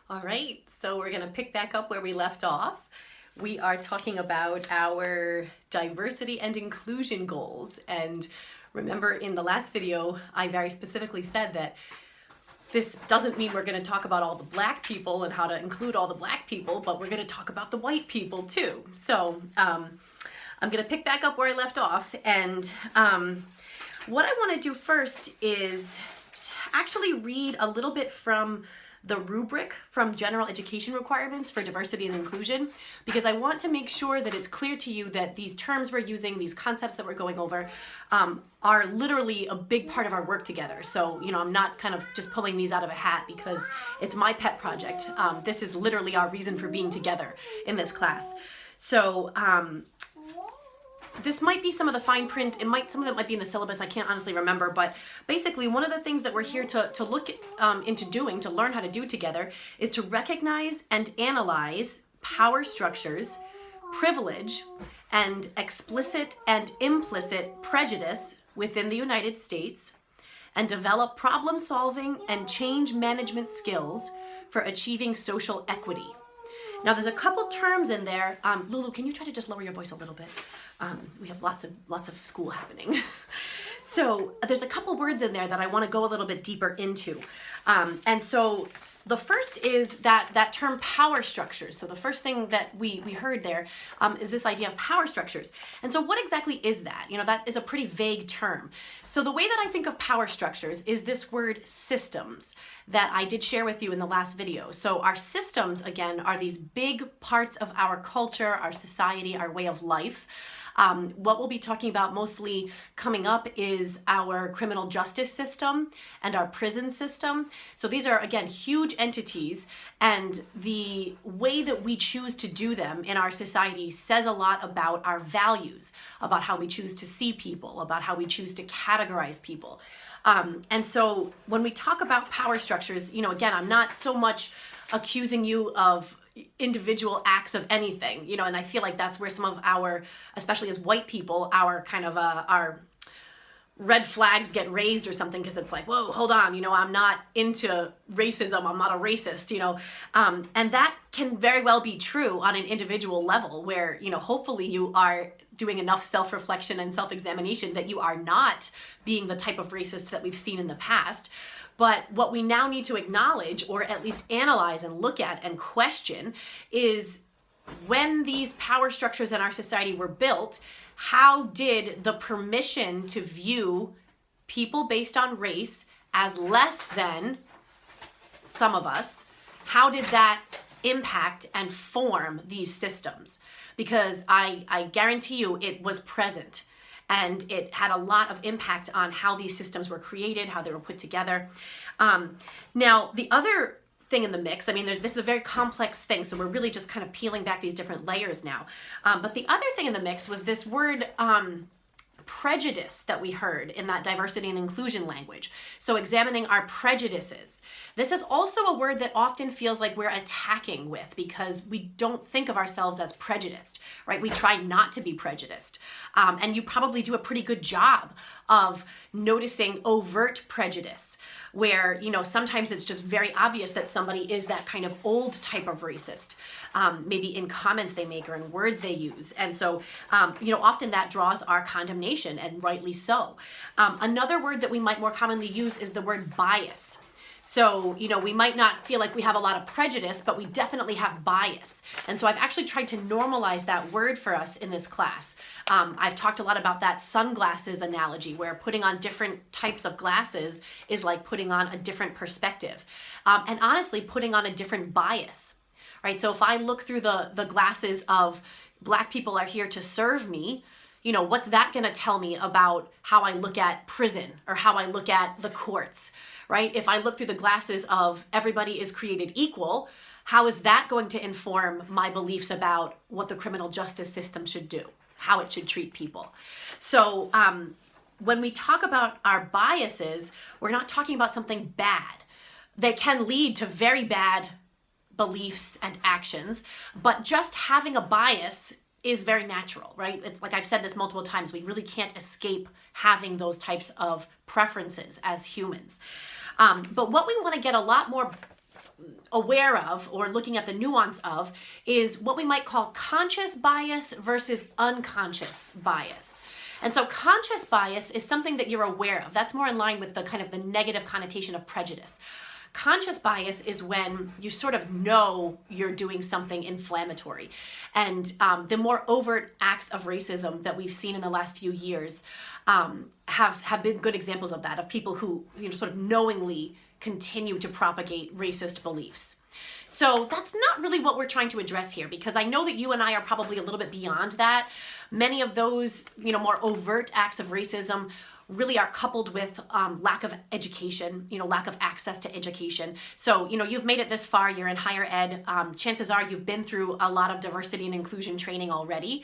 All right, so we're going to pick back up where we left off. We are talking about our diversity and inclusion goals. And remember, in the last video, I very specifically said that this doesn't mean we're going to talk about all the black people and how to include all the black people, but we're going to talk about the white people too. So I'm going to pick back up where I left off. And what I want to do first is actually read a little bit from the rubric from general education requirements for diversity and inclusion, because I want to make sure that it's clear to you that these terms we're using, these concepts that we're going over, are literally a big part of our work together. So, I'm not kind of just pulling these out of a hat because it's my pet project. This is literally our reason for being together in this class. So, this might be some of the fine print. Some of it might be in the syllabus. I can't honestly remember, but basically one of the things that we're here to look into doing, to learn how to do together, is to recognize and analyze power structures, privilege, and explicit and implicit prejudice within the United States, and develop problem-solving and change management skills for achieving social equity. Now, there's a couple terms in there. Lulu, can you try to just lower your voice a little bit? We have lots of school happening. So there's a couple words in there that I want to go a little bit deeper into. And so the first is that term power structures. So the first thing that we heard there is this idea of power structures. And so what exactly is that? That is a pretty vague term. So the way that I think of power structures is this word systems that I did share with you in the last video. So our systems, again, are these big parts of our culture, our society, our way of life. What we'll be talking about mostly coming up is our criminal justice system and our prison system. So these are, again, huge entities, and the way that we choose to do them in our society says a lot about our values, about how we choose to see people, about how we choose to categorize people. And so when we talk about power structures, again, I'm not so much accusing you of individual acts of anything, and I feel like that's where some of our, especially as white people, our kind of our red flags get raised or something, because it's like, whoa, hold on, I'm not into racism, I'm not a racist, and that can very well be true on an individual level where, hopefully you are doing enough self-reflection and self-examination that you are not being the type of racist that we've seen in the past. But what we now need to acknowledge, or at least analyze and look at and question, is when these power structures in our society were built, how did the permission to view people based on race as less than some of us, how did that impact and form these systems? Because I guarantee you it was present. And it had a lot of impact on how these systems were created, how they were put together. Now, the other thing in the mix, this is a very complex thing, so we're really just kind of peeling back these different layers now. But the other thing in the mix was this word prejudice that we heard in that diversity and inclusion language. So examining our prejudices. This is also a word that often feels like we're attacking with, because we don't think of ourselves as prejudiced, right? We try not to be prejudiced. And you probably do a pretty good job of noticing overt prejudice, where, sometimes it's just very obvious that somebody is that kind of old type of racist, maybe in comments they make or in words they use. And so, often that draws our condemnation, and rightly so. Another word that we might more commonly use is the word bias. So, we might not feel like we have a lot of prejudice, but we definitely have bias. And so I've actually tried to normalize that word for us in this class. I've talked a lot about that sunglasses analogy, where putting on different types of glasses is like putting on a different perspective. And honestly, putting on a different bias, right? So if I look through the glasses of black people are here to serve me, what's that going to tell me about how I look at prison or how I look at the courts, right? If I look through the glasses of everybody is created equal, how is that going to inform my beliefs about what the criminal justice system should do, how it should treat people? So when we talk about our biases, we're not talking about something bad. They can lead to very bad beliefs and actions, but just having a bias is very natural, right? It's like I've said this multiple times, we really can't escape having those types of preferences as humans. But what we want to get a lot more aware of, or looking at the nuance of, is what we might call conscious bias versus unconscious bias. And so conscious bias is something that you're aware of. That's more in line with the kind of the negative connotation of prejudice. Conscious bias is when you sort of know you're doing something inflammatory. And the more overt acts of racism that we've seen in the last few years have been good examples of that, of people who sort of knowingly continue to propagate racist beliefs. So that's not really what we're trying to address here, because I know that you and I are probably a little bit beyond that. Many of those, more overt acts of racism really are coupled with lack of education, lack of access to education. So, you've made it this far, you're in higher ed. Chances are you've been through a lot of diversity and inclusion training already.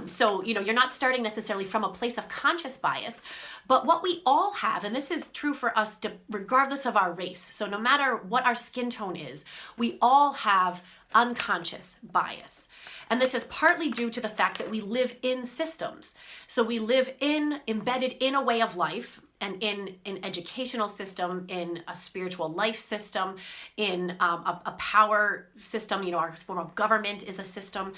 So, you're not starting necessarily from a place of conscious bias, but what we all have, and this is true for us regardless of our race. So no matter what our skin tone is, we all have unconscious bias. And this is partly due to the fact that we live in systems. So we live embedded in a way of life, and in an educational system, in a spiritual life system, in a power system. Our form of government is a system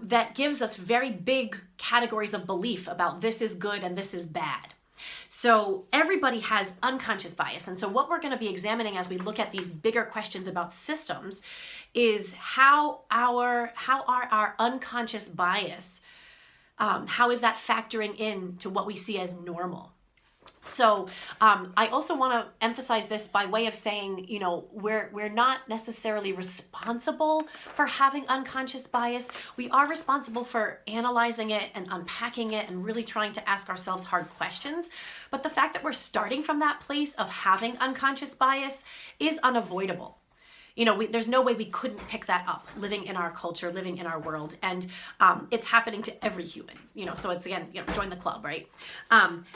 that gives us very big categories of belief about this is good and this is bad. So everybody has unconscious bias. And so what we're going to be examining as we look at these bigger questions about systems is how are our unconscious bias, how is that factoring in to what we see as normal? So I also want to emphasize this by way of saying, we're not necessarily responsible for having unconscious bias. We are responsible for analyzing it and unpacking it and really trying to ask ourselves hard questions. But the fact that we're starting from that place of having unconscious bias is unavoidable. There's no way we couldn't pick that up living in our culture, living in our world. And it's happening to every human, so it's, again, join the club, right?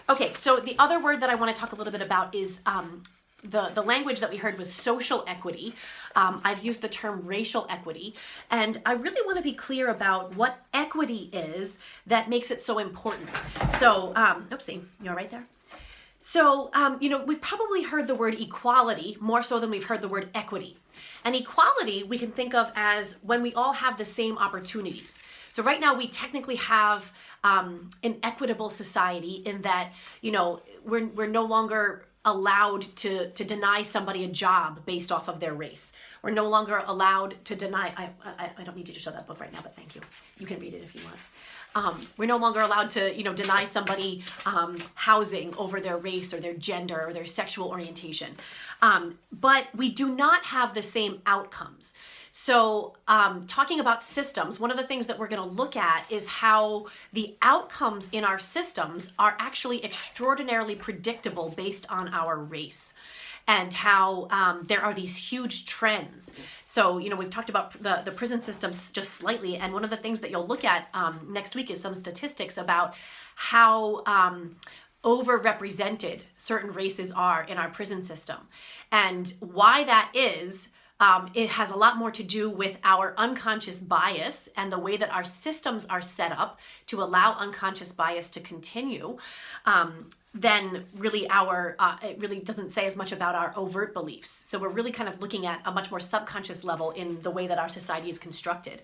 Okay, so the other word that I want to talk a little bit about is the language that we heard was social equity. I've used the term racial equity, and I really want to be clear about what equity is that makes it so important. So, oopsie, you're right there. So, we've probably heard the word equality more so than we've heard the word equity. And equality we can think of as when we all have the same opportunities. So right now we technically have an equitable society in that, we're no longer allowed to deny somebody a job based off of their race. We're no longer allowed to deny, I don't need you to show that book right now, but thank you. You can read it if you want. We're no longer allowed to, deny somebody housing over their race or their gender or their sexual orientation. But we do not have the same outcomes. So talking about systems, one of the things that we're going to look at is how the outcomes in our systems are actually extraordinarily predictable based on our race. And how there are these huge trends. So, we've talked about the prison systems just slightly, and one of the things that you'll look at next week is some statistics about how overrepresented certain races are in our prison system. And why that is, it has a lot more to do with our unconscious bias and the way that our systems are set up to allow unconscious bias to continue. Then really it really doesn't say as much about our overt beliefs. So we're really kind of looking at a much more subconscious level in the way that our society is constructed.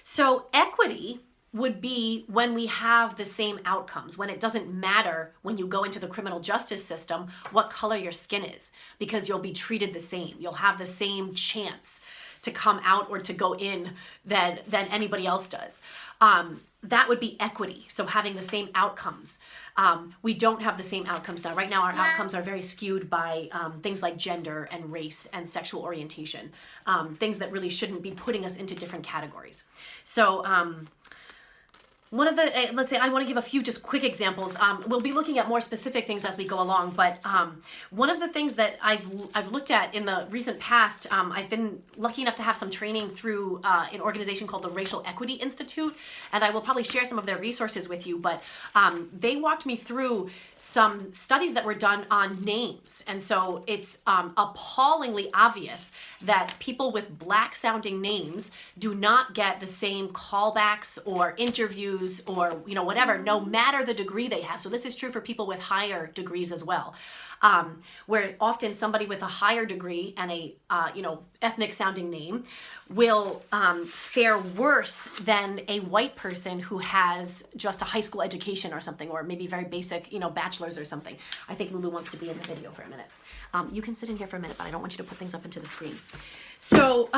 So equity would be when we have the same outcomes, when it doesn't matter when you go into the criminal justice system what color your skin is, because you'll be treated the same. You'll have the same chance to come out or to go in than anybody else does. That would be equity, so having the same outcomes. We don't have the same outcomes now. Right now our outcomes are very skewed by things like gender and race and sexual orientation, things that really shouldn't be putting us into different categories. So one of the, let's say I want to give a few just quick examples. We'll be looking at more specific things as we go along, but one of the things that I've looked at in the recent past, I've been lucky enough to have some training through an organization called the Racial Equity Institute, and I will probably share some of their resources with you, but they walked me through some studies that were done on names. And so it's appallingly obvious that people with black sounding names do not get the same callbacks or interviews or whatever, no matter the degree they have. So this is true for people with higher degrees as well. where often somebody with a higher degree and a ethnic sounding name will fare worse than a white person who has just a high school education or something, or maybe very basic, bachelor's or something. I think Lulu wants to be in the video for a minute. You can sit in here for a minute, but I don't want you to put things up into the screen. So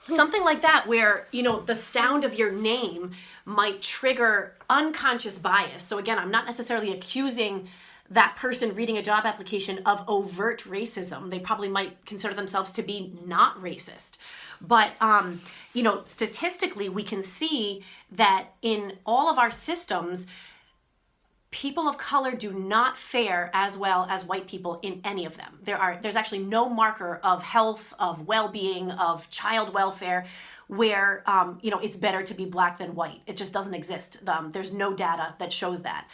something like that where, the sound of your name might trigger unconscious bias. So again, I'm not necessarily accusing that person reading a job application of overt racism. They probably might consider themselves to be not racist. But, statistically, we can see that in all of our systems, people of color do not fare as well as white people in any of them. There's actually no marker of health, of well-being, of child welfare where, it's better to be black than white. It just doesn't exist. There's no data that shows that.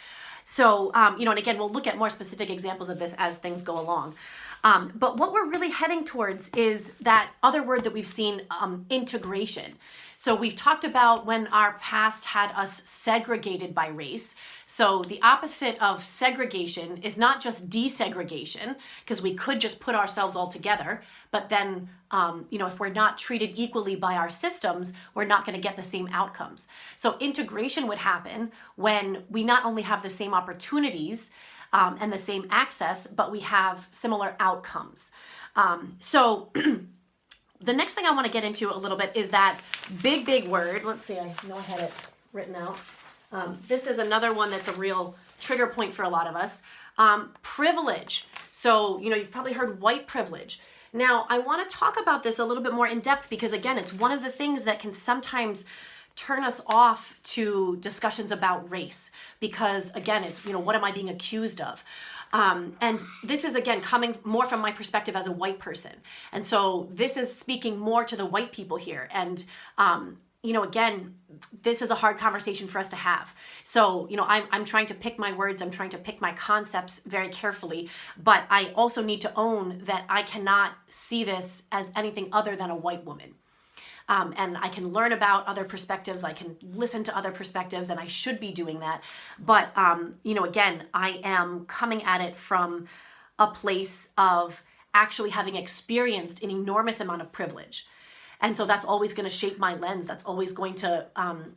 So, and again, we'll look at more specific examples of this as things go along. But what we're really heading towards is that other word that we've seen, integration. So we've talked about when our past had us segregated by race. So the opposite of segregation is not just desegregation, because we could just put ourselves all together, but then, if we're not treated equally by our systems, we're not going to get the same outcomes. So integration would happen when we not only have the same opportunities and the same access, but we have similar outcomes. So the next thing I want to get into a little bit is that big word. Let's see, I know I had it written out. This is another one that's a real trigger point for a lot of us. Privilege. So, you've probably heard white privilege. Now, I want to talk about this a little bit more in depth because, again, it's one of the things that can sometimes turn us off to discussions about race because, again, it's, what am I being accused of? And this is, again, coming more from my perspective as a white person. And so this is speaking more to the white people here. And, again, this is a hard conversation for us to have. So, I'm trying to pick my words. I'm trying to pick my concepts very carefully. But I also need to own that I cannot see this as anything other than a white woman. And I can learn about other perspectives. I can listen to other perspectives, and I should be doing that. But, again, I am coming at it from a place of actually having experienced an enormous amount of privilege. And so that's always going to shape my lens. That's always going to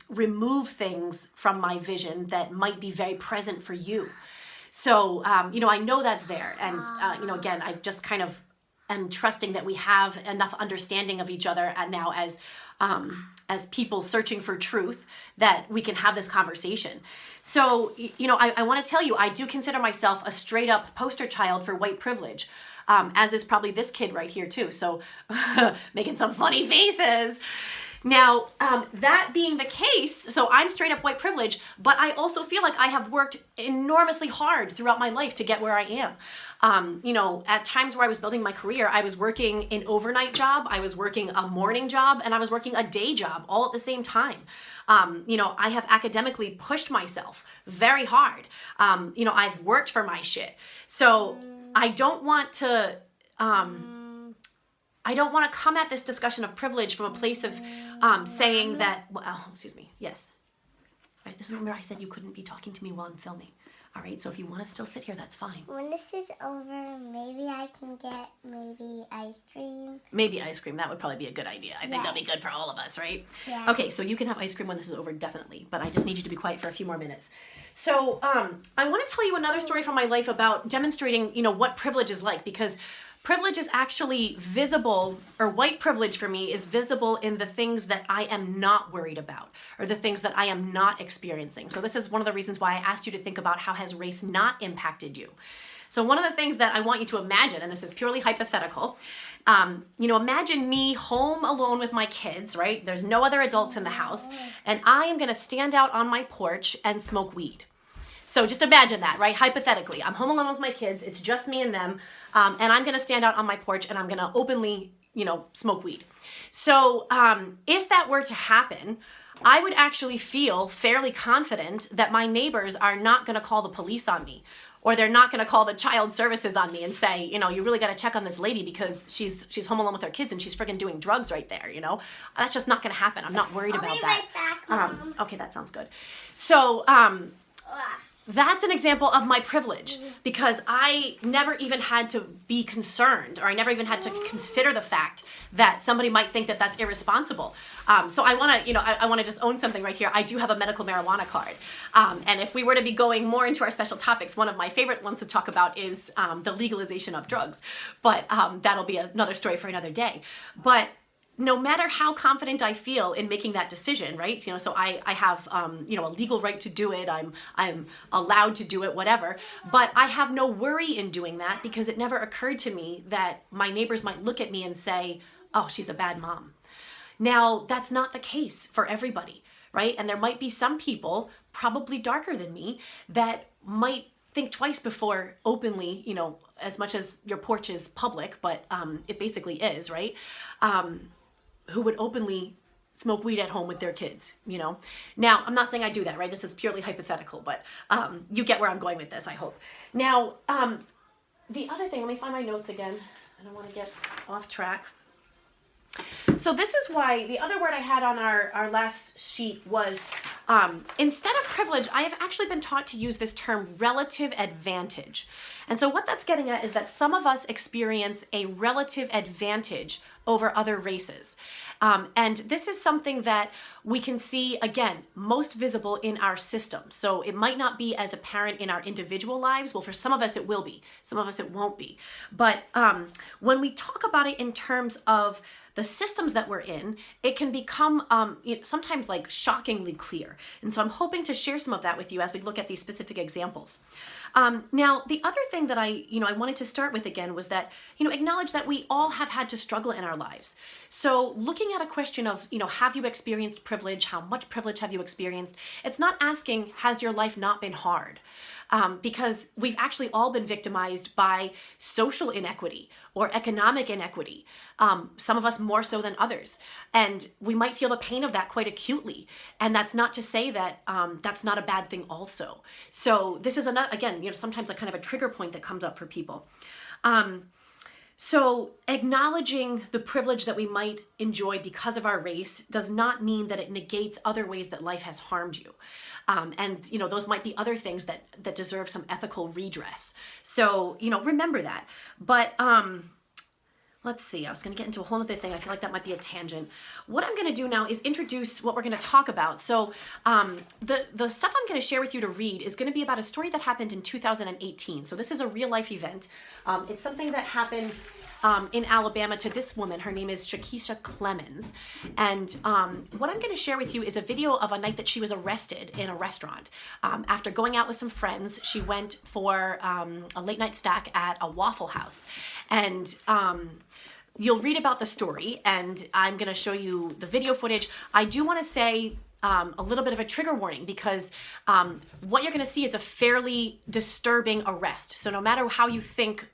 remove things from my vision that might be very present for you. So, I know that's there. And, again, I've just kind of am trusting that we have enough understanding of each other and now as people searching for truth that we can have this conversation. So, I want to tell you, I do consider myself a straight up poster child for white privilege, as is probably this kid right here too. So making some funny faces. Now, that being the case, so I'm straight up white privilege, but I also feel like I have worked enormously hard throughout my life to get where I am. At times where I was building my career, I was working an overnight job, I was working a morning job, and I was working a day job all at the same time. I have academically pushed myself very hard. I've worked for my shit. So I don't want to come at this discussion of privilege from a place of saying that, yes. All right, this is where I said you couldn't be talking to me while I'm filming. All right, so if you want to still sit here, that's fine. When this is over, maybe I can get ice cream. Maybe ice cream. That would probably be a good idea. I think that'll be good for all of us, right? Yeah. Okay, so you can have ice cream when this is over, definitely. But I just need you to be quiet for a few more minutes. So I want to tell you another story from my life about demonstrating, what privilege is like, because privilege is actually visible, or white privilege for me is visible in the things that I am not worried about, or the things that I am not experiencing. So this is one of the reasons why I asked you to think about how has race not impacted you. So one of the things that I want you to imagine, and this is purely hypothetical, imagine me home alone with my kids, right? There's no other adults in the house, and I am going to stand out on my porch and smoke weed. So just imagine that, right? Hypothetically, I'm home alone with my kids. It's just me and them. And I'm going to stand out on my porch and I'm going to openly, smoke weed. So if that were to happen, I would actually feel fairly confident that my neighbors are not going to call the police on me, or they're not going to call the child services on me and say, you really got to check on this lady because she's home alone with her kids and she's freaking doing drugs right there, That's just not going to happen. I'm not worried about that. I'll be right back, Mom. Okay, that sounds good. So, That's an example of my privilege, because I never even had to be concerned, or I never even had to consider the fact that somebody might think that that's irresponsible. So I want to, I want to just own something right here. I do have a medical marijuana card. And if we were to be going more into our special topics, one of my favorite ones to talk about is the legalization of drugs. But that'll be another story for another day. But no matter how confident I feel in making that decision, right? So I have, a legal right to do it. I'm allowed to do it, whatever. But I have no worry in doing that, because it never occurred to me that my neighbors might look at me and say, oh, she's a bad mom. Now, that's not the case for everybody, right? And there might be some people, probably darker than me, that might think twice before openly, as much as your porch is public, but it basically is, right? Who would openly smoke weed at home with their kids, Now, I'm not saying I do that, right? This is purely hypothetical, but you get where I'm going with this, I hope. Now, the other thing, let me find my notes again. I don't want to get off track. So this is why the other word I had on our last sheet was, instead of privilege, I have actually been taught to use this term relative advantage. And so what that's getting at is that some of us experience a relative advantage over other races. And this is something that we can see, again, most visible in our system. So it might not be as apparent in our individual lives. Well, for some of us it will be. Some of us it won't be. But when we talk about it in terms of the systems that we're in, it can become sometimes like shockingly clear. And so I'm hoping to share some of that with you as we look at these specific examples. Now, the other thing that I wanted to start with again was that, acknowledge that we all have had to struggle in our lives. So looking at a question of, have you experienced privilege? How much privilege have you experienced? It's not asking, has your life not been hard? Because we've actually all been victimized by social inequity or economic inequity, some of us more so than others. And we might feel the pain of that quite acutely. And that's not to say that that's not a bad thing also. So this is another, again, sometimes a kind of a trigger point that comes up for people. So acknowledging the privilege that we might enjoy because of our race does not mean that it negates other ways that life has harmed you. And those might be other things that deserve some ethical redress. So, remember that. But let's see, I was going to get into a whole other thing. I feel like that might be a tangent. What I'm going to do now is introduce what we're going to talk about. So the stuff I'm going to share with you to read is going to be about a story that happened in 2018. So this is a real life event. It's something that happened in Alabama to this woman. Her name is Shakisha Clemens. And what I'm going to share with you is a video of a night that she was arrested in a restaurant. After going out with some friends, she went for a late night snack at a Waffle House. And you'll read about the story, and I'm going to show you the video footage. I do want to say a little bit of a trigger warning, because what you're going to see is a fairly disturbing arrest. So no matter how you think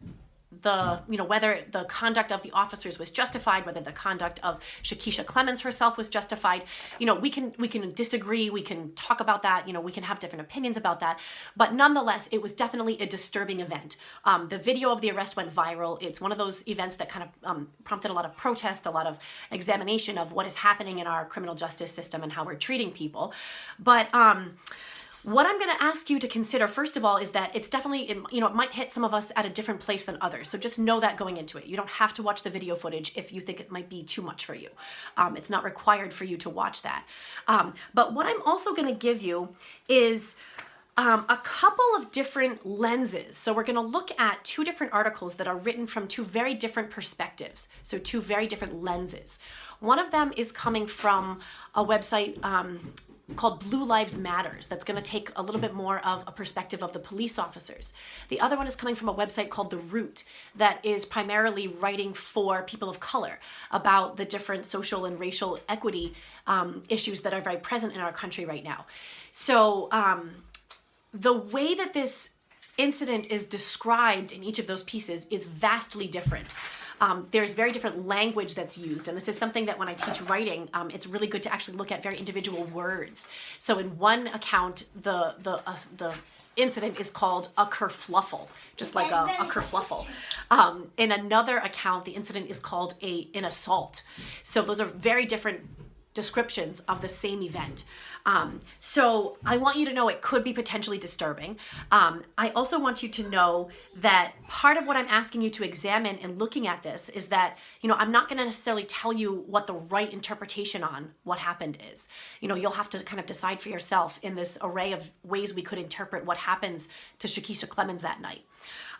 whether the conduct of the officers was justified, whether the conduct of Shakisha Clemens herself was justified, we can disagree, we can talk about that, we can have different opinions about that, but nonetheless, it was definitely a disturbing event. The video of the arrest went viral. It's one of those events that kind of prompted a lot of protest, a lot of examination of what is happening in our criminal justice system and how we're treating people. But what I'm going to ask you to consider, first of all, is that it's definitely, it might hit some of us at a different place than others. So just know that going into it. You don't have to watch the video footage if you think it might be too much for you. It's not required for you to watch that. But what I'm also going to give you is a couple of different lenses. So we're going to look at two different articles that are written from two very different perspectives. So two very different lenses. One of them is coming from a website called Blue Lives Matters. That's going to take a little bit more of a perspective of the police officers. The other one is coming from a website called The Root that is primarily writing for people of color about the different social and racial equity issues that are very present in our country right now. So the way that this incident is described in each of those pieces is vastly different. There's very different language that's used, and this is something that when I teach writing, it's really good to actually look at very individual words. So in one account, the incident is called a kerfluffle, just like a kerfluffle. In another account, the incident is called an assault. So those are very different descriptions of the same event. So I want you to know it could be potentially disturbing. I also want you to know that part of what I'm asking you to examine in looking at this is that, I'm not going to necessarily tell you what the right interpretation on what happened is. You'll have to kind of decide for yourself in this array of ways we could interpret what happens to Shakisha Clemens that night.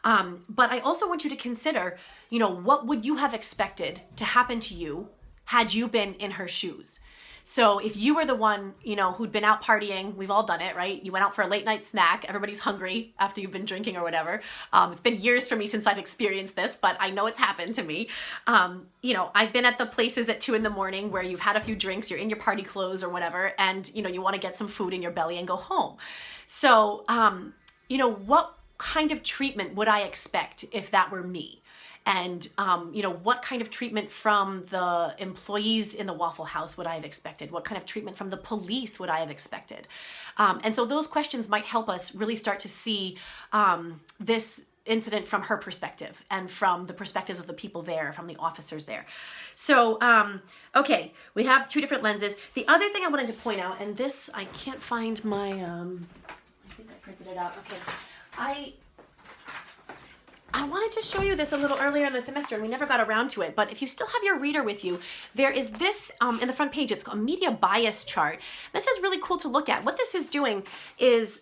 But I also want you to consider, what would you have expected to happen to you had you been in her shoes? So if you were the one, who'd been out partying, we've all done it, right? You went out for a late night snack, everybody's hungry after you've been drinking or whatever. It's been years for me since I've experienced this, but I know it's happened to me. I've been at the places at 2 a.m. where you've had a few drinks, you're in your party clothes or whatever, and you want to get some food in your belly and go home. So, what kind of treatment would I expect if that were me? And, what kind of treatment from the employees in the Waffle House would I have expected? What kind of treatment from the police would I have expected? And so those questions might help us really start to see this incident from her perspective and from the perspectives of the people there, from the officers there. So, okay, we have 2 different lenses. The other thing I wanted to point out, and this, I can't find my, I think I printed it out. Okay. I wanted to show you this a little earlier in the semester, and we never got around to it, but if you still have your reader with you, there is this in the front page. It's called a media bias chart. This is really cool to look at. What this is doing is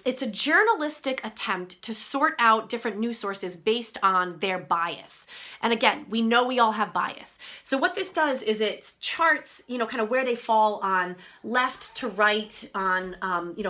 it's a journalistic attempt to sort out different news sources based on their bias. And again, we know we all have bias. So what this does is it charts, kind of where they fall on left to right, on,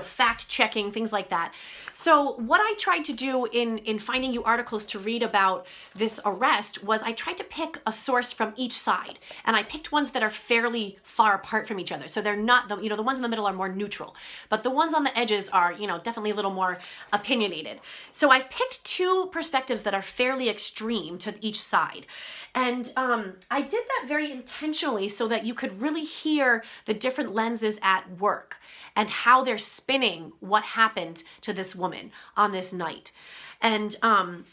fact checking, things like that. So what I tried to do in finding you articles to read about this arrest was I tried to pick a source from each side, and I picked ones that are fairly far apart from each other. So they're not, the ones in the middle are more neutral, but the ones on the edges are, definitely a little more opinionated. So I've picked 2 perspectives that are fairly extreme to each side. And I did that very intentionally so that you could really hear the different lenses at work and how they're spinning what happened to this woman on this night. And,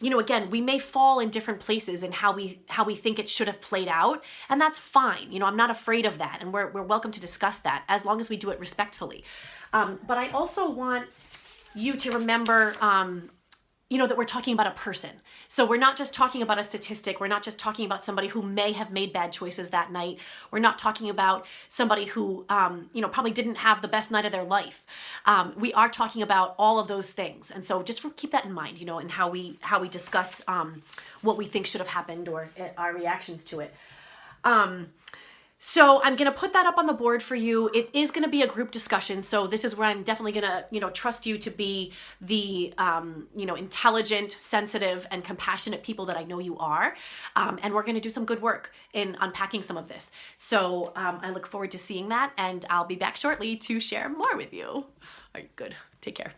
again, we may fall in different places in how we think it should have played out, and that's fine. I'm not afraid of that, and we're welcome to discuss that as long as we do it respectfully. But I also want you to remember, that we're talking about a person. So we're not just talking about a statistic. We're not just talking about somebody who may have made bad choices that night. We're not talking about somebody who, probably didn't have the best night of their life. We are talking about all of those things. And so just keep that in mind, in how we discuss what we think should have happened or our reactions to it. So I'm going to put that up on the board for you. It is going to be a group discussion. So this is where I'm definitely going to, trust you to be the, intelligent, sensitive, and compassionate people that I know you are. And we're going to do some good work in unpacking some of this. So I look forward to seeing that, and I'll be back shortly to share more with you. All right, good. Take care.